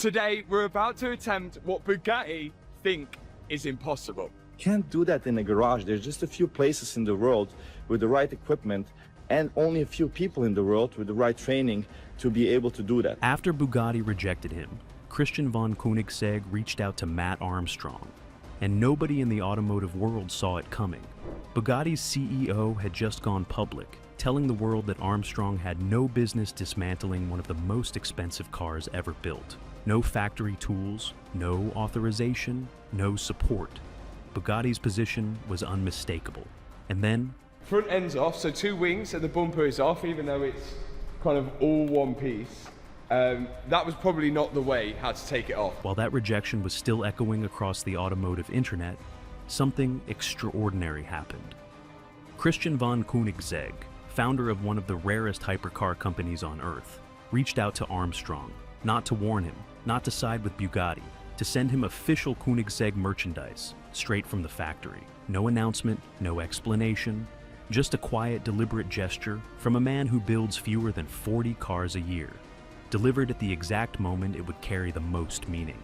Today, we're about to attempt what Bugatti think is impossible. Can't do that in a garage. There's just a few places in the world with the right equipment and only a few people in the world with the right training to be able to do that. After Bugatti rejected him, Christian von Koenigsegg reached out to Matt Armstrong, and nobody in the automotive world saw it coming. Bugatti's CEO had just gone public, telling the world that Armstrong had no business dismantling one of the most expensive cars ever built. No factory tools, no authorization, no support. Bugatti's position was unmistakable. And then, Front end's off, so two wings and the bumper is off, even though it's kind of all one piece. That was probably not the way how to take it off. While that rejection was still echoing across the automotive internet, something extraordinary happened. Christian von Koenigsegg, founder of one of the rarest hypercar companies on Earth, reached out to Armstrong, not to warn him, not to side with Bugatti, to send him official Koenigsegg merchandise, straight from the factory. No announcement, no explanation, just a quiet, deliberate gesture from a man who builds fewer than 40 cars a year, delivered at the exact moment it would carry the most meaning.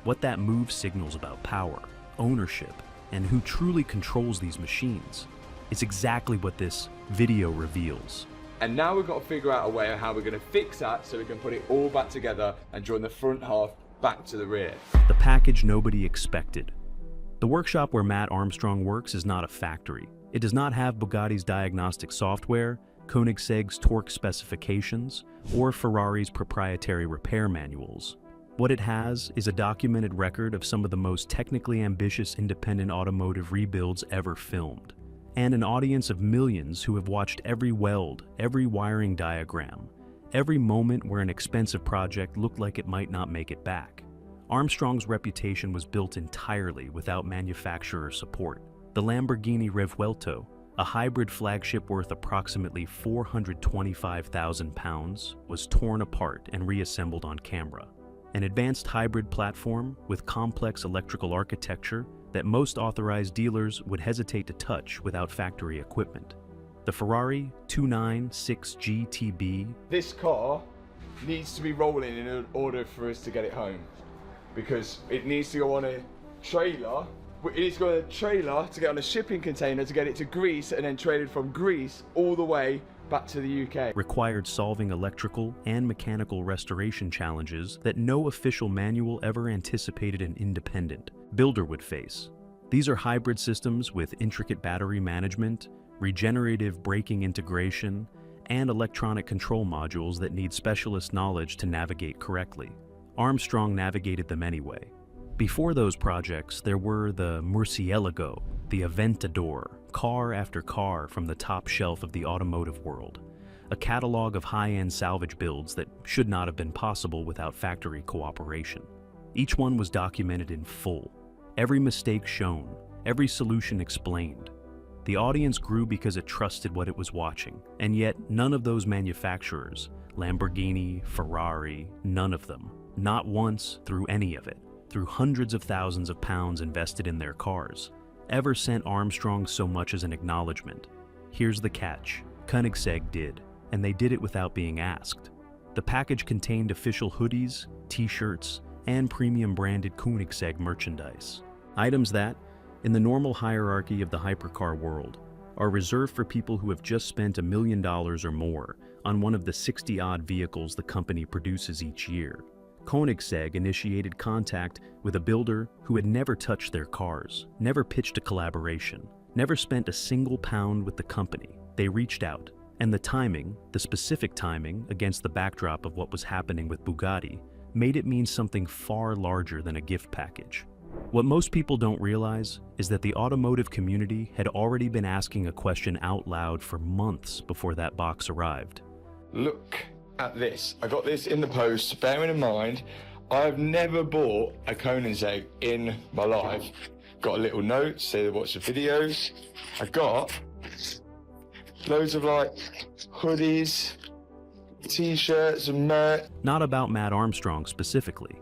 What that move signals about power, ownership, and who truly controls these machines. It's exactly what this video reveals. And now we've got to figure out a way of how we're going to fix that so we can put it all back together and join the front half back to the rear. The package nobody expected. The workshop where Matt Armstrong works is not a factory. It does not have Bugatti's diagnostic software, Koenigsegg's torque specifications, or Ferrari's proprietary repair manuals. What it has is a documented record of some of the most technically ambitious independent automotive rebuilds ever filmed, and an audience of millions who have watched every weld, every wiring diagram, every moment where an expensive project looked like it might not make it back. Armstrong's reputation was built entirely without manufacturer support. The Lamborghini Revuelto, a hybrid flagship worth approximately £425,000, was torn apart and reassembled on camera. An advanced hybrid platform with complex electrical architecture that most authorized dealers would hesitate to touch without factory equipment. The Ferrari 296 GTB. This car needs to be rolling in order for us to get it home, because it needs to go on a trailer. It needs to go on a trailer to get on a shipping container to get it to Greece, and then traded from Greece all the way back to the UK. Required solving electrical and mechanical restoration challenges that no official manual ever anticipated an independent builder would face. These are hybrid systems with intricate battery management, regenerative braking integration, and electronic control modules that need specialist knowledge to navigate correctly. Armstrong navigated them anyway. Before those projects, there were the Murcielago, the Aventador, car after car from the top shelf of the automotive world, a catalog of high-end salvage builds that should not have been possible without factory cooperation. Each one was documented in full, every mistake shown, every solution explained. The audience grew because it trusted what it was watching, and yet none of those manufacturers, Lamborghini, Ferrari, none of them, not once through any of it, through hundreds of thousands of pounds invested in their cars, ever sent Armstrong so much as an acknowledgement. Here's the catch: Koenigsegg did, and they did it without being asked. The package contained official hoodies, t-shirts, and premium branded Koenigsegg merchandise. Items that, in the normal hierarchy of the hypercar world, are reserved for people who have just spent $1 million or more on one of the 60-odd vehicles the company produces each year. Koenigsegg initiated contact with a builder who had never touched their cars, never pitched a collaboration, never spent a single pound with the company. They reached out, and the timing, the specific timing, against the backdrop of what was happening with Bugatti, made it mean something far larger than a gift package. What most people don't realize is that the automotive community had already been asking a question out loud for months before that box arrived. Look at this. I got this in the post. Bearing in mind, I've never bought a Koenigsegg in my life. Got a little note, say they watch the videos. I got loads of like hoodies, t-shirts and merch. Not about Matt Armstrong specifically,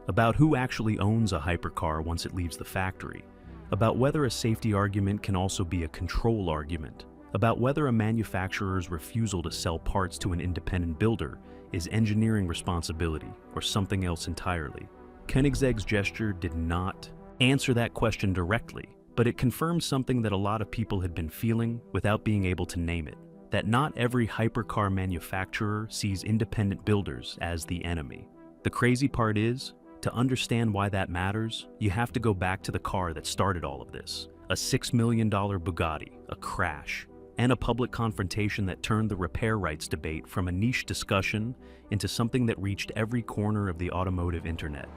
about who actually owns a hypercar once it leaves the factory, about whether a safety argument can also be a control argument, about whether a manufacturer's refusal to sell parts to an independent builder is engineering responsibility or something else entirely. Koenigsegg's gesture did not answer that question directly, but it confirmed something that a lot of people had been feeling without being able to name it, that not every hypercar manufacturer sees independent builders as the enemy. The crazy part is, to understand why that matters, you have to go back to the car that started all of this. A $6 million Bugatti, a crash, and a public confrontation that turned the repair rights debate from a niche discussion into something that reached every corner of the automotive internet.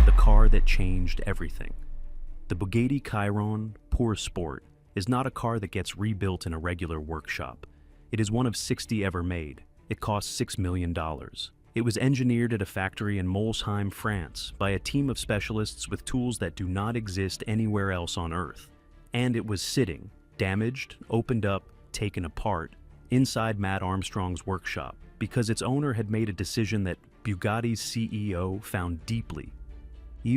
The car that changed everything. The Bugatti Chiron Pour Sport is not a car that gets rebuilt in a regular workshop. It is one of 60 ever made. It cost $6 million. It was engineered at a factory in Molsheim, France, by a team of specialists with tools that do not exist anywhere else on Earth. And it was sitting, damaged, opened up, taken apart, inside Matt Armstrong's workshop, because its owner had made a decision that Bugatti's CEO found deeply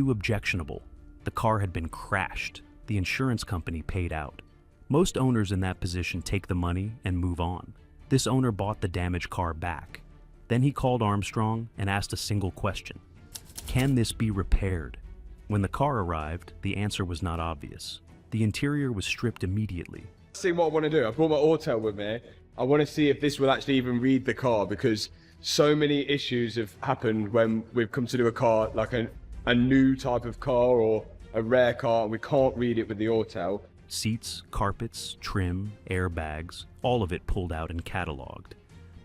objectionable. The car had been crashed. The insurance company paid out. Most owners in that position take the money and move on. This owner bought the damaged car back. Then he called Armstrong and asked a single question. Can this be repaired? When the car arrived, the answer was not obvious. The interior was stripped immediately. See what I want to do. I brought my auto with me. I want to see if this will actually even read the car, because so many issues have happened when we've come to do a car, like a new type of car or a rare car, and we can't read it with the auto. Seats, carpets, trim, airbags, all of it pulled out and cataloged.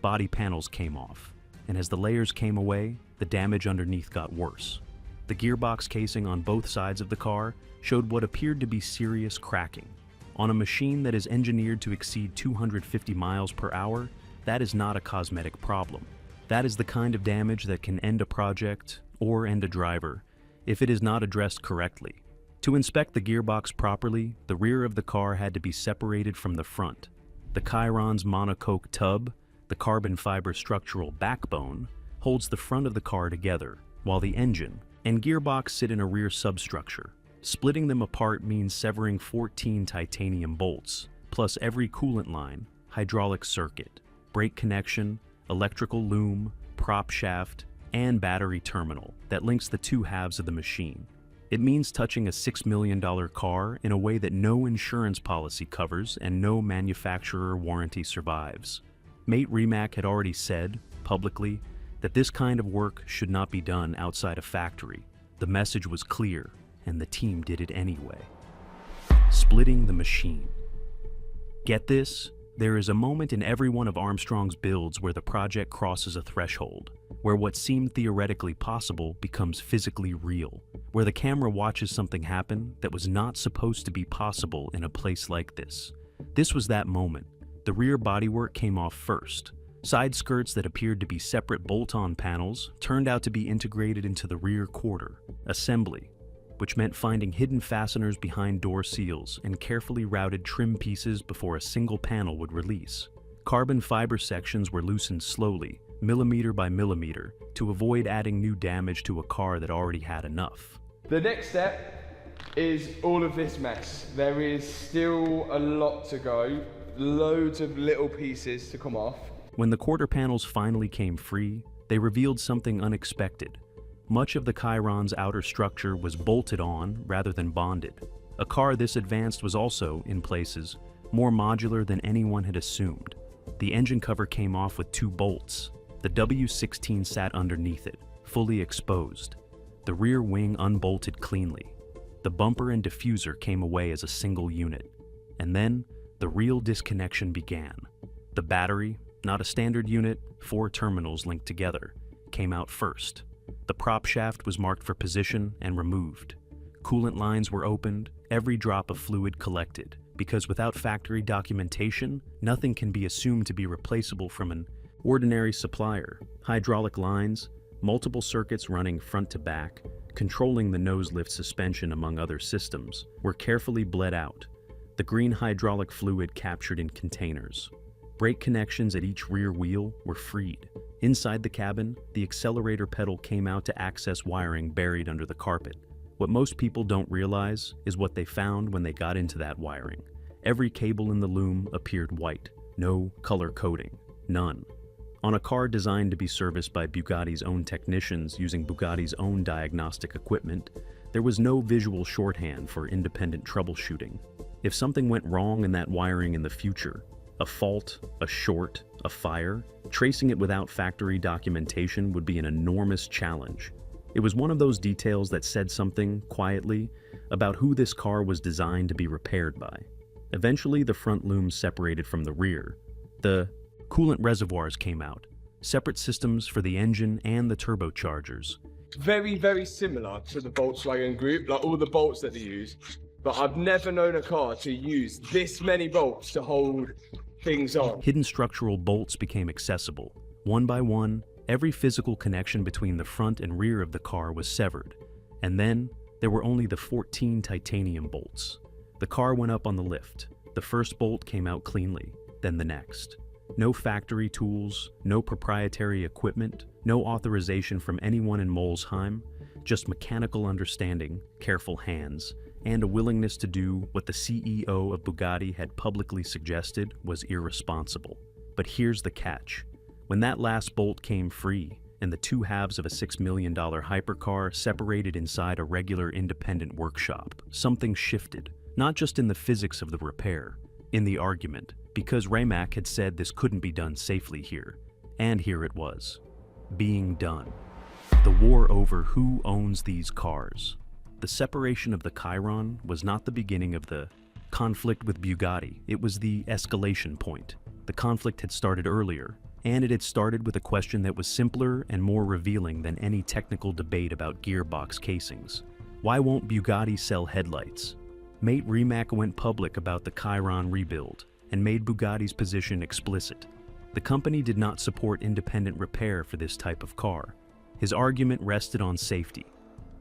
Body panels came off, and as the layers came away, the damage underneath got worse. The gearbox casing on both sides of the car showed what appeared to be serious cracking. On a machine that is engineered to exceed 250 miles per hour, that is not a cosmetic problem. That is the kind of damage that can end a project or end a driver if it is not addressed correctly. To inspect the gearbox properly, the rear of the car had to be separated from the front. The Chiron's monocoque tub, the carbon fiber structural backbone, holds the front of the car together, while the engine and gearbox sit in a rear substructure. Splitting them apart means severing 14 titanium bolts, plus every coolant line, hydraulic circuit, brake connection, electrical loom, prop shaft, and battery terminal that links the two halves of the machine. It means touching a $6 million car in a way that no insurance policy covers and no manufacturer warranty survives. Mate Rimac had already said, publicly, that this kind of work should not be done outside a factory. The message was clear, and the team did it anyway. Splitting the machine. Get this? There is a moment in every one of Armstrong's builds where the project crosses a threshold, where what seemed theoretically possible becomes physically real, where the camera watches something happen that was not supposed to be possible in a place like this. This was that moment. The rear bodywork came off first. Side skirts that appeared to be separate bolt-on panels turned out to be integrated into the rear quarter. Assembly, which meant finding hidden fasteners behind door seals and carefully routed trim pieces before a single panel would release. Carbon fiber sections were loosened slowly, millimeter by millimeter, to avoid adding new damage to a car that already had enough. The next step is all of this mess. There is still a lot to go, loads of little pieces to come off. When the quarter panels finally came free, they revealed something unexpected. Much of the Chiron's outer structure was bolted on rather than bonded. A car this advanced was also, in places, more modular than anyone had assumed. The engine cover came off with 2 bolts. The W16 sat underneath it, fully exposed. The rear wing unbolted cleanly. The bumper and diffuser came away as a single unit. And then, the real disconnection began. The battery, not a standard unit, 4 terminals linked together, came out first. The prop shaft was marked for position and removed. Coolant lines were opened, every drop of fluid collected, because without factory documentation, nothing can be assumed to be replaceable from an ordinary supplier. Hydraulic lines, multiple circuits running front to back, controlling the nose lift suspension among other systems, were carefully bled out, the green hydraulic fluid captured in containers. Brake connections at each rear wheel were freed. Inside the cabin, the accelerator pedal came out to access wiring buried under the carpet. What most people don't realize is what they found when they got into that wiring. Every cable in the loom appeared white, no color coding, none. On a car designed to be serviced by Bugatti's own technicians using Bugatti's own diagnostic equipment, there was no visual shorthand for independent troubleshooting. If something went wrong in that wiring in the future, a fault, a short, a fire, tracing it without factory documentation would be an enormous challenge. It was one of those details that said something, quietly, about who this car was designed to be repaired by. Eventually, the front loom separated from the rear. The coolant reservoirs came out, separate systems for the engine and the turbochargers. Very, very similar to the Volkswagen Group, like all the bolts that they use. But I've never known a car to use this many bolts to hold things on. Hidden structural bolts became accessible. One by one, every physical connection between the front and rear of the car was severed. And then, there were only the 14 titanium bolts. The car went up on the lift. The first bolt came out cleanly, then the next. No factory tools, no proprietary equipment, no authorization from anyone in Molsheim, just mechanical understanding, careful hands, and a willingness to do what the CEO of Bugatti had publicly suggested was irresponsible. But here's the catch. When that last bolt came free, and the two halves of a $6 million hypercar separated inside a regular independent workshop, something shifted, not just in the physics of the repair, in the argument, because Rimac had said this couldn't be done safely here. And here it was, being done. The war over who owns these cars. The separation of the Chiron was not the beginning of the conflict with Bugatti, it was the escalation point. The conflict had started earlier, and it had started with a question that was simpler and more revealing than any technical debate about gearbox casings. Why won't Bugatti sell headlights? Mate Rimac went public about the Chiron rebuild and made Bugatti's position explicit. The company did not support independent repair for this type of car. His argument rested on safety.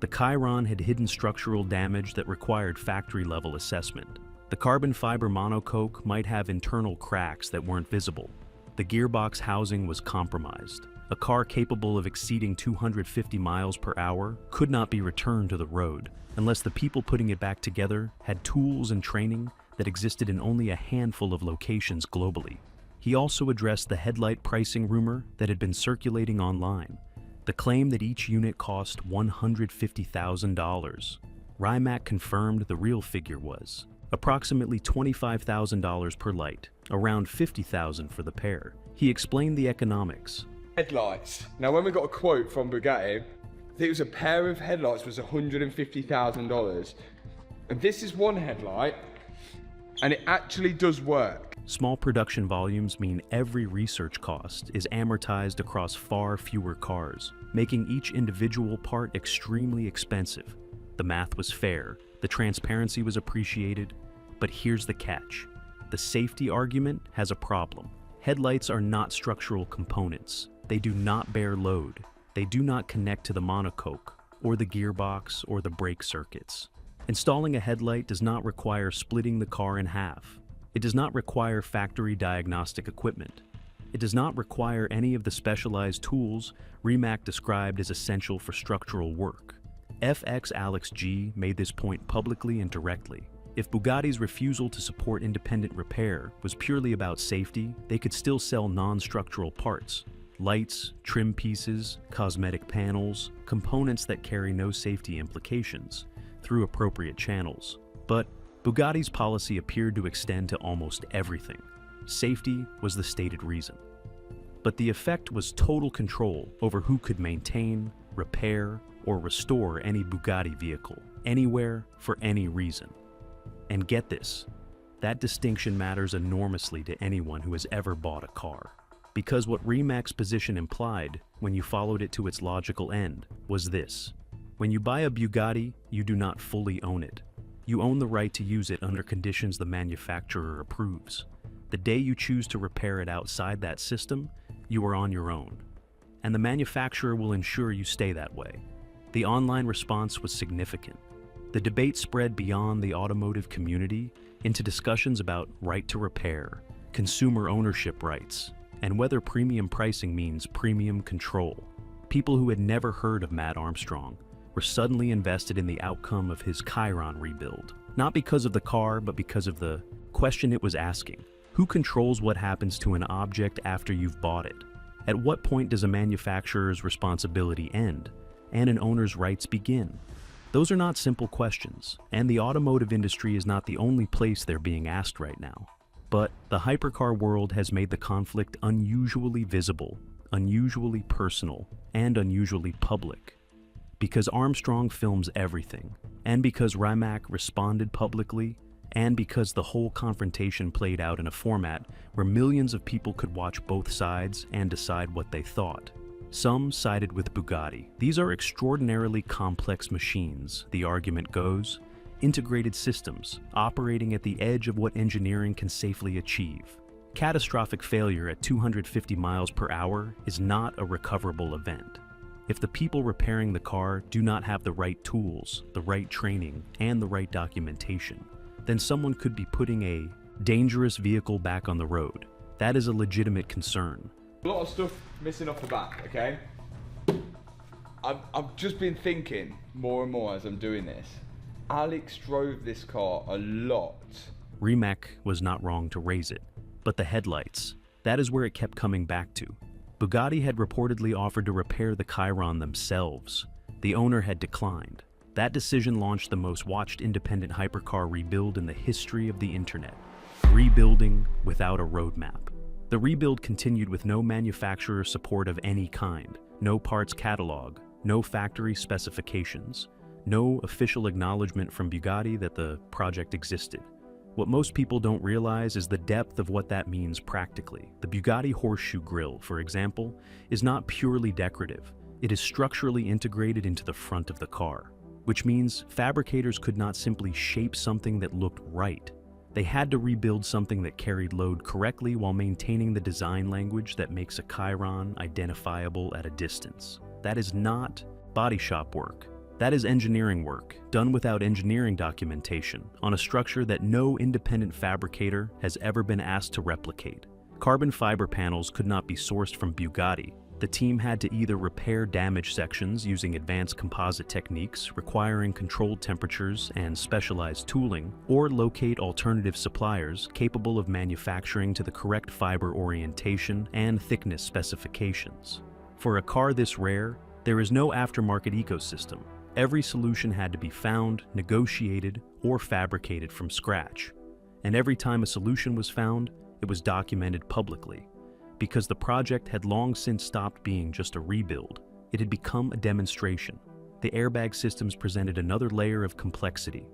The Chiron had hidden structural damage that required factory-level assessment. The carbon fiber monocoque might have internal cracks that weren't visible. The gearbox housing was compromised. A car capable of exceeding 250 miles per hour could not be returned to the road unless the people putting it back together had tools and training that existed in only a handful of locations globally. He also addressed the headlight pricing rumor that had been circulating online. The claim that each unit cost $150,000. Rimac confirmed the real figure was approximately $25,000 per light, around $50,000 for the pair. He explained the economics. Headlights. Now, when we got a quote from Bugatti, I think it was a pair of headlights was $150,000. And this is one headlight, and it actually does work. Small production volumes mean every research cost is amortized across far fewer cars, making each individual part extremely expensive. The math was fair, the transparency was appreciated, but here's the catch. The safety argument has a problem. Headlights are not structural components. They do not bear load. They do not connect to the monocoque, or the gearbox, or the brake circuits. Installing a headlight does not require splitting the car in half. It does not require factory diagnostic equipment. It does not require any of the specialized tools Rimac described as essential for structural work. FX Alex G made this point publicly and directly. If Bugatti's refusal to support independent repair was purely about safety, they could still sell non-structural parts. Lights, trim pieces, cosmetic panels, components that carry no safety implications, through appropriate channels. But Bugatti's policy appeared to extend to almost everything. Safety was the stated reason. But the effect was total control over who could maintain, repair, or restore any Bugatti vehicle, anywhere, for any reason. And get this, that distinction matters enormously to anyone who has ever bought a car. Because what Rimac's position implied, when you followed it to its logical end, was this. When you buy a Bugatti, you do not fully own it. You own the right to use it under conditions the manufacturer approves. The day you choose to repair it outside that system, you are on your own. And the manufacturer will ensure you stay that way. The online response was significant. The debate spread beyond the automotive community into discussions about right to repair, consumer ownership rights, and whether premium pricing means premium control. People who had never heard of Matt Armstrong, were suddenly invested in the outcome of his Chiron rebuild. Not because of the car, but because of the question it was asking. Who controls what happens to an object after you've bought it? At what point does a manufacturer's responsibility end and an owner's rights begin? Those are not simple questions, and the automotive industry is not the only place they're being asked right now. But the hypercar world has made the conflict unusually visible, unusually personal, and unusually public. Because Armstrong films everything, and because Rimac responded publicly, and because the whole confrontation played out in a format where millions of people could watch both sides and decide what they thought. Some sided with Bugatti. These are extraordinarily complex machines, the argument goes, integrated systems operating at the edge of what engineering can safely achieve. Catastrophic failure at 250 miles per hour is not a recoverable event. If the people repairing the car do not have the right tools, the right training, and the right documentation, then someone could be putting a dangerous vehicle back on the road. That is a legitimate concern. A lot of stuff missing off the back, okay? I've just been thinking more and more as I'm doing this. Alex drove this car a lot. Rimac was not wrong to raise it, but the headlights, that is where it kept coming back to. Bugatti had reportedly offered to repair the Chiron themselves. The owner had declined. That decision launched the most watched independent hypercar rebuild in the history of the internet. Rebuilding without a roadmap. The rebuild continued with no manufacturer support of any kind, no parts catalog, no factory specifications, no official acknowledgement from Bugatti that the project existed. What most people don't realize is the depth of what that means practically. The Bugatti horseshoe grille, for example, is not purely decorative. It is structurally integrated into the front of the car, which means fabricators could not simply shape something that looked right. They had to rebuild something that carried load correctly while maintaining the design language that makes a Chiron identifiable at a distance. That is not body shop work. That is engineering work, done without engineering documentation, on a structure that no independent fabricator has ever been asked to replicate. Carbon fiber panels could not be sourced from Bugatti. The team had to either repair damaged sections using advanced composite techniques requiring controlled temperatures and specialized tooling, or locate alternative suppliers capable of manufacturing to the correct fiber orientation and thickness specifications. For a car this rare, there is no aftermarket ecosystem. Every solution had to be found, negotiated, or fabricated from scratch. And every time a solution was found, it was documented publicly. Because the project had long since stopped being just a rebuild, it had become a demonstration. The airbag systems presented another layer of complexity.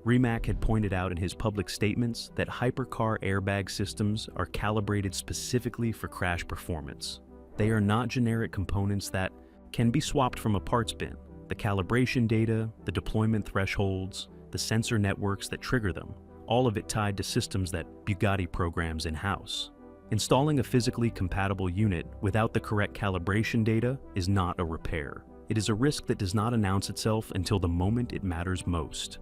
Rimac had pointed out in his public statements that hypercar airbag systems are calibrated specifically for crash performance. They are not generic components that can be swapped from a parts bin. The calibration data, the deployment thresholds, the sensor networks that trigger them, all of it tied to systems that Bugatti programs in-house. Installing a physically compatible unit without the correct calibration data is not a repair. It is a risk that does not announce itself until the moment it matters most.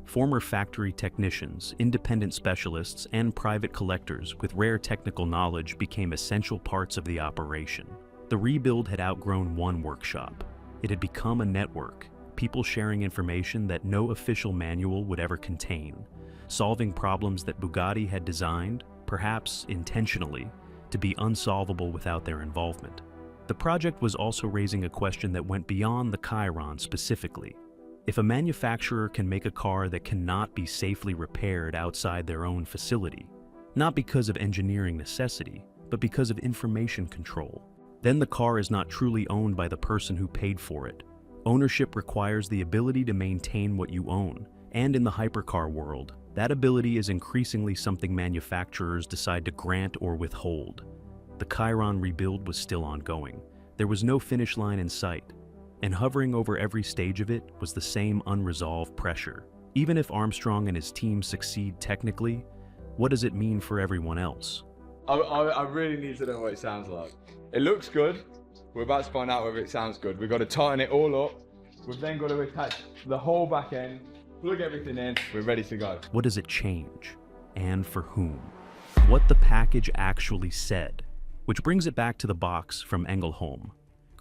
Former factory technicians, independent specialists, and private collectors with rare technical knowledge became essential parts of the operation. The rebuild had outgrown one workshop. It had become a network, people sharing information that no official manual would ever contain, solving problems that Bugatti had designed, perhaps intentionally, to be unsolvable without their involvement. The project was also raising a question that went beyond the Chiron specifically. If a manufacturer can make a car that cannot be safely repaired outside their own facility, not because of engineering necessity, but because of information control, then the car is not truly owned by the person who paid for it. Ownership requires the ability to maintain what you own, and in the hypercar world, that ability is increasingly something manufacturers decide to grant or withhold. The Chiron rebuild was still ongoing. There was no finish line in sight, and hovering over every stage of it was the same unresolved pressure. Even if Armstrong and his team succeed technically, what does it mean for everyone else? I really need to know what it sounds like. It looks good. We're about to find out whether it sounds good. We've got to tighten it all up. We've then got to attach the whole back end, plug everything in. We're ready to go. What does it change? And for whom? What the package actually said. Which brings it back to the box from Engelholm.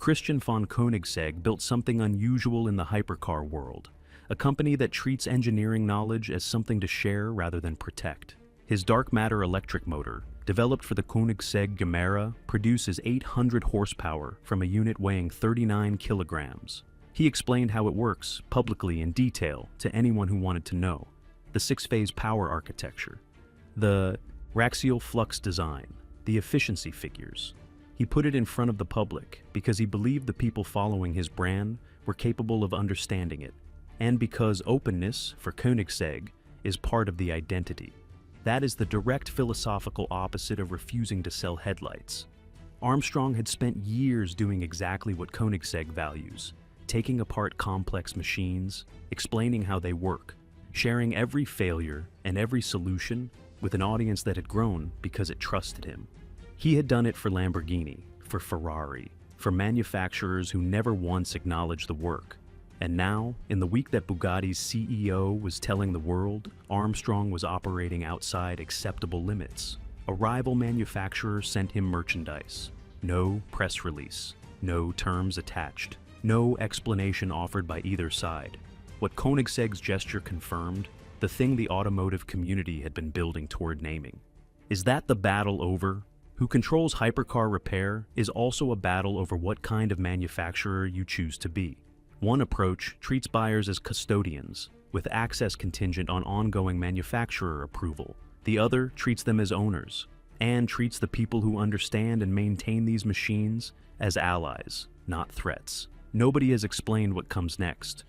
Christian von Koenigsegg built something unusual in the hypercar world, a company that treats engineering knowledge as something to share rather than protect. His dark matter electric motor, developed for the Koenigsegg Gemera, produces 800 horsepower from a unit weighing 39 kilograms. He explained how it works publicly in detail to anyone who wanted to know. The 6-phase power architecture, the axial flux design, the efficiency figures. He put it in front of the public because he believed the people following his brand were capable of understanding it, and because openness, for Koenigsegg, is part of the identity. That is the direct philosophical opposite of refusing to sell headlights. Armstrong had spent years doing exactly what Koenigsegg values, taking apart complex machines, explaining how they work, sharing every failure and every solution with an audience that had grown because it trusted him. He had done it for Lamborghini, for Ferrari, for manufacturers who never once acknowledged the work. And now, in the week that Bugatti's CEO was telling the world Armstrong was operating outside acceptable limits, a rival manufacturer sent him merchandise. No press release, no terms attached, no explanation offered by either side. What Koenigsegg's gesture confirmed, the thing the automotive community had been building toward naming. Is that the battle over? Who controls hypercar repair is also a battle over what kind of manufacturer you choose to be. One approach treats buyers as custodians, with access contingent on ongoing manufacturer approval. The other treats them as owners, and treats the people who understand and maintain these machines as allies, not threats. Nobody has explained what comes next.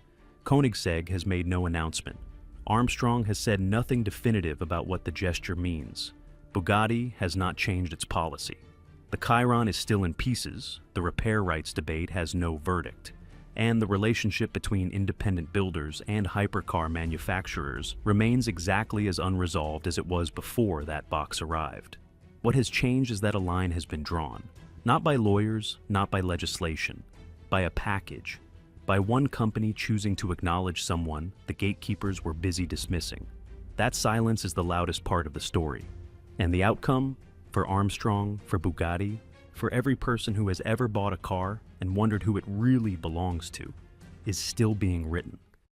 Koenigsegg has made no announcement. Armstrong has said nothing definitive about what the gesture means. Bugatti has not changed its policy. The Chiron is still in pieces, the repair rights debate has no verdict, and the relationship between independent builders and hypercar manufacturers remains exactly as unresolved as it was before that box arrived. What has changed is that a line has been drawn, not by lawyers, not by legislation, by a package, by one company choosing to acknowledge someone the gatekeepers were busy dismissing. That silence is the loudest part of the story. And the outcome, for Armstrong, for Bugatti, for every person who has ever bought a car and wondered who it really belongs to, is still being written.